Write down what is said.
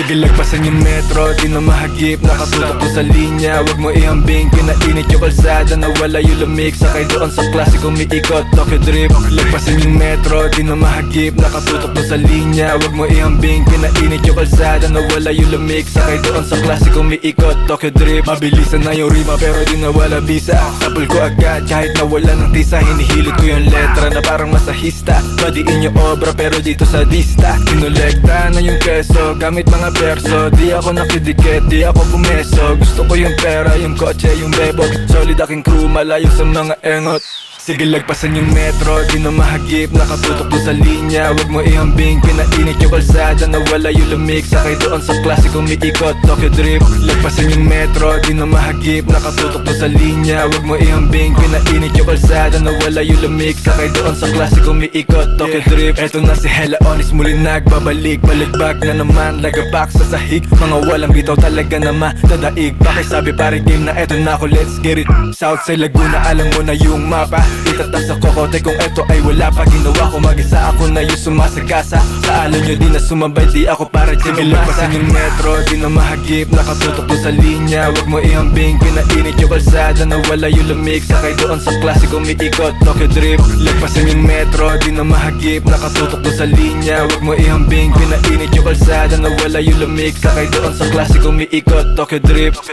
Sige lagpasan yung metro, di na mahagip, nakatutok ko sa linya. Huwag mo ihambing, pinainit yung kalsada, nawala yung lamig. Sakay doon sa klasikong miikot, Tokyo Drift. Lagpasan yung metro, di na mahagip, nakatutok ko sa linya. Huwag mo ihambing, pinainit yung kalsada, nawala yung lamig. Sakay doon sa klasikong miikot, Tokyo Drift. Mabilisan na yung rima pero di nawala bisa. Sapul ko agad kahit nawala ng tisa. Hinihilot ko yung letra na parang masahista. Badiin yung obra pero dito sa dista. Kinolekta na yung keso gamit mga verso. Di ako nakidikit, di ako bumeso. Gusto ko yung pera, yung kotse, yung bebok. Solid aking crew, malayo sa mga engot. Sige lagpasan yung metro, di na mahagip, nakatutok doon sa linya. Huwag mo ihambing, pinainit yung kalsada, nawala yung lamig. Sakay doon sa klasikong miikot, Tokyo Drift. Lagpasan yung metro, di na mahagip, nakatutok doon sa linya. Huwag mo ihambing, pinainit yung kalsada, nawala yung lamig. Sakay doon sa klasikong miikot, Tokyo Drift. Eto na si Hella Onis, muli nagbabalik. Baligbag na naman, lagabak sa sahig. Mga walang bitaw talaga na matadaig. Pakisabi pare game na eto na ako, let's get it. Southside Laguna, alam mo na yung mapa. Itatas sa kokote kung eto ay wala pa. Ginawa ko mag-isa, ako na yung sumasagasa. Sa alam nyo di na sumabay, di ako para dyan umasa. Lagpasan yung metro, di na mahagip, nakatutok doon sa linya. Huwag mo ihambing, pinainit yung kalsada, nawala yung lamig. Sakay doon sa klasikong miikot, Tokyo Drift. Lagpasan yung metro, di na mahagip, nakatutok doon sa linya. Huwag mo ihambing, pinainit yung kalsada, nawala yung lamig. Sakay doon sa klasikong miikot, Tokyo Drift.